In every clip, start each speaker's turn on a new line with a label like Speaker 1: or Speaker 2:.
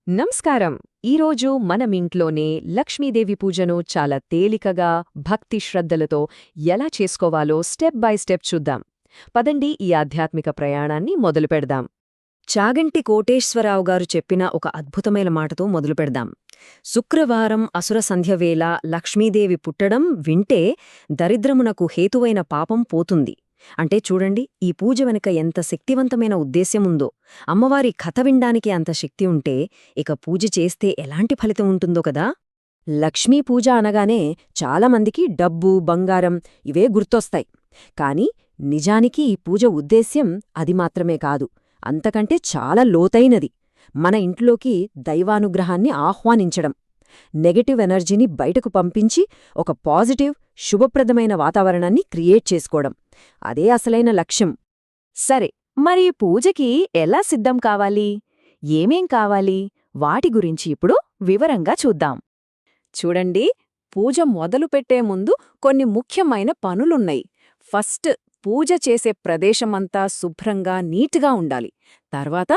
Speaker 1: నమస్కారం. ఈరోజు మనమింట్లోనే లక్ష్మీదేవి పూజను చాలా తేలికగా, భక్తి శ్రద్ధలతో ఎలా చేసుకోవాలో స్టెప్ బై స్టెప్ చూద్దాం. పదండి ఈ ఆధ్యాత్మిక ప్రయాణాన్ని మొదలుపెడదాం.
Speaker 2: చాగంటి కోటేశ్వరరావు గారు చెప్పిన ఒక అద్భుతమైన మాటతో మొదలుపెడదాం. శుక్రవారం అసుర సంధ్యవేళ లక్ష్మీదేవి పుట్టడం వింటే దరిద్రమునకు హేతువైన పాపం పోతుంది. అంటే చూడండి, ఈ పూజ వెనుక ఎంత శక్తివంతమైన ఉద్దేశ్యముందో. అమ్మవారి కథ వినడానికి అంత శక్తి ఉంటే ఇక పూజ చేస్తే ఎలాంటి ఫలితం ఉంటుందో కదా. లక్ష్మీ పూజ అనగానే చాలామందికి డబ్బు, బంగారం ఇవే గుర్తొస్తాయి. కాని నిజానికి ఈ పూజ ఉద్దేశ్యం అది మాత్రమే కాదు, అంతకంటే చాలా లోతైనది. మన ఇంట్లోకి దైవానుగ్రహాన్ని ఆహ్వానించడం, నెగటివ్ ఎనర్జీని బయటకు పంపించి ఒక పాజిటివ్, శుభప్రదమైన వాతావరణాన్ని క్రియేట్ చేసుకోవడం. అదే అసలైన లక్ష్యం.
Speaker 1: సరే, మరి పూజకి ఎలా సిద్ధం కావాలి, ఏమేం కావాలి, వాటి గురించి ఇప్పుడు వివరంగా చూద్దాం. చూడండి, పూజ మొదలుపెట్టే ముందు కొన్ని ముఖ్యమైన పనులున్నాయి. ఫస్ట్, పూజ చేసే ప్రదేశమంతా శుభ్రంగా నీట్గా ఉండాలి. తర్వాత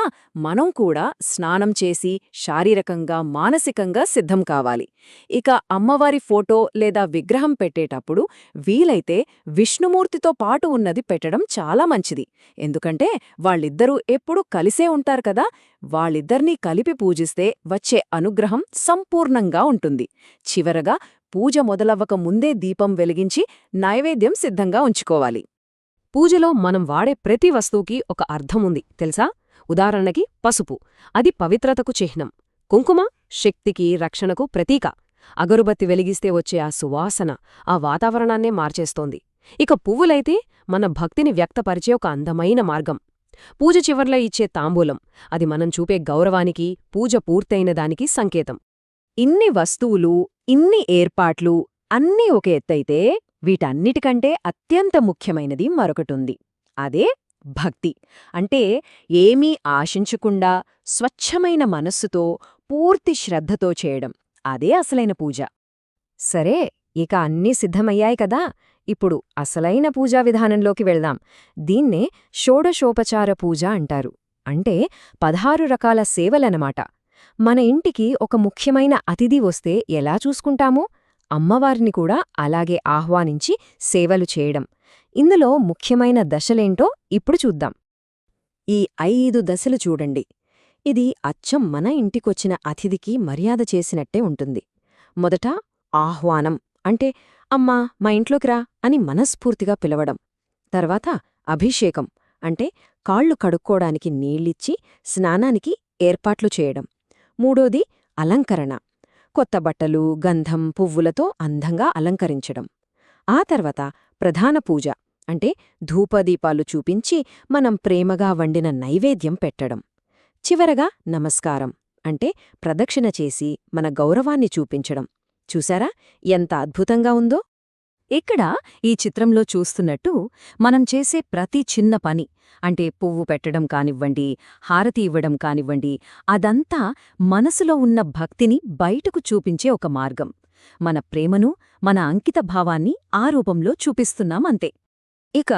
Speaker 1: మనం కూడా స్నానం చేసి శారీరకంగా, మానసికంగా సిద్ధం కావాలి. ఇక అమ్మవారి ఫోటో లేదా విగ్రహం పెట్టేటప్పుడు వీలైతే విష్ణుమూర్తితో పాటు ఉన్నది పెట్టడం చాలా మంచిది. ఎందుకంటే వాళ్ళిద్దరూ ఎప్పుడూ కలిసే ఉంటారు కదా. వాళ్ళిద్దర్నీ కలిపి పూజిస్తే వచ్చే అనుగ్రహం సంపూర్ణంగా ఉంటుంది. చివరగా పూజ మొదలవ్వక ముందే దీపం వెలిగించి నైవేద్యం సిద్ధంగా ఉంచుకోవాలి.
Speaker 2: పూజలో మనం వాడే ప్రతి వస్తువుకి ఒక అర్థముంది తెలుసా. ఉదాహరణకి పసుపు, అది పవిత్రతకు చిహ్నం. కుంకుమ శక్తికి, రక్షణకు ప్రతీక. అగరుబత్తి వెలిగిస్తే వచ్చే ఆ సువాసన ఆ వాతావరణాన్నే మార్చేస్తోంది. ఇక పువ్వులైతే మన భక్తిని వ్యక్తపరిచే ఒక అందమైన మార్గం. పూజ చివర్లో ఇచ్చే తాంబూలం, అది మనం చూపే గౌరవానికి, పూజ పూర్తయిన దానికి సంకేతం.
Speaker 1: ఇన్ని వస్తువులు, ఇన్ని ఏర్పాట్లు అన్నీ ఒక ఎత్తైతే వీటన్నిటికంటే అత్యంత ముఖ్యమైనది మరొకటుంది. అదే భక్తి. అంటే ఏమీ ఆశించకుండా స్వచ్ఛమైన మనస్సుతో, పూర్తి శ్రద్ధతో చేయడం. అదే అసలైన పూజ.
Speaker 2: సరే, ఇక అన్నీ సిద్ధమయ్యాయి కదా. ఇప్పుడు అసలైన పూజా విధానంలోకి వెళ్దాం. దీన్నే షోడశోపచార పూజ అంటారు. అంటే 16 రకాల సేవలనమాట. మన ఇంటికి ఒక ముఖ్యమైన అతిథి వస్తే ఎలా చూసుకుంటామో, అమ్మవారిని కూడా అలాగే ఆహ్వానించి సేవలు చేయడం. ఇందులో ముఖ్యమైన దశలేంటో ఇప్పుడు చూద్దాం. ఈ 5 దశలు చూడండి. ఇది అచ్చం మన ఇంటికొచ్చిన అతిథికి మర్యాద చేసినట్టే ఉంటుంది. మొదట ఆహ్వానం, అంటే అమ్మా మా ఇంట్లోకి రా అని మనస్ఫూర్తిగా పిలవడం. తర్వాత అభిషేకం, అంటే కాళ్ళు కడుక్కోడానికి నీళ్ళిచ్చి స్నానానికి ఏర్పాట్లు చేయడం. మూడోది అలంకరణ, కొత్త బట్టలు, గంధం, పువ్వులతో అందంగా అలంకరించడం. ఆ తర్వాత ప్రధాన పూజ, అంటే ధూపదీపాలు చూపించి మనం ప్రేమగా వండిన నైవేద్యం పెట్టడం. చివరగా నమస్కారం, అంటే ప్రదక్షిణ చేసి మన గౌరవాన్ని చూపించడం. చూసారా ఎంత అద్భుతంగా ఉందో.
Speaker 1: ఇక్కడ ఈ చిత్రంలో చూస్తున్నట్టు మనం చేసే ప్రతి చిన్న పని, అంటే పువ్వు పెట్టడం కానివ్వండి, హారతి ఇవ్వడం కానివ్వండి, అదంతా మనసులో ఉన్న భక్తిని బయటకు చూపించే ఒక మార్గం. మన ప్రేమను, మన అంకితభావాన్ని ఆ రూపంలో చూపిస్తున్నామంతే. ఇక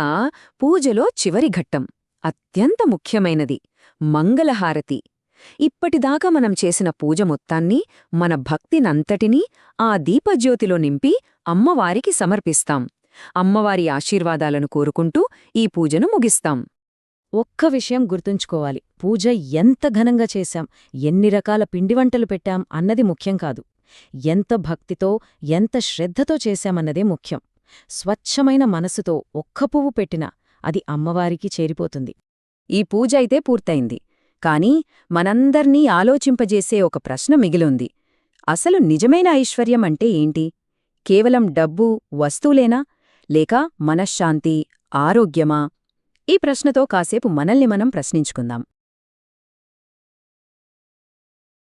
Speaker 1: పూజలో చివరి ఘట్టం, అత్యంత ముఖ్యమైనది, మంగళహారతి. ఇప్పటిదాకా మనం చేసిన పూజ మొత్తాన్ని, మన భక్తినంతటినీ ఆ దీపజ్యోతిలో నింపి అమ్మవారికి సమర్పిస్తాం. అమ్మవారి ఆశీర్వాదాలను కోరుకుంటూ ఈ పూజను ముగిస్తాం.
Speaker 2: ఒక్క విషయం గుర్తుంచుకోవాలి, పూజ ఎంత ఘనంగా చేశాం, ఎన్ని రకాల పిండివంటలు పెట్టాం అన్నది ముఖ్యం కాదు. ఎంత భక్తితో, ఎంత శ్రద్ధతో చేశామన్నదే ముఖ్యం. స్వచ్ఛమైన మనసుతో ఒక్క పువ్వు పెట్టినా అది అమ్మవారికి చేరిపోతుంది.
Speaker 1: ఈ పూజ అయితే పూర్తయింది. కాని మనందర్నీ ఆలోచింపజేసే ఒక ప్రశ్న మిగిలుంది. అసలు నిజమైన ఐశ్వర్యం అంటే ఏంటి? కేవలం డబ్బు, వస్తువులేనా? లేక మనశ్శాంతి, ఆరోగ్యమా? ఈ ప్రశ్నతో కాసేపు మనల్ని మనం ప్రశ్నించుకుందాం.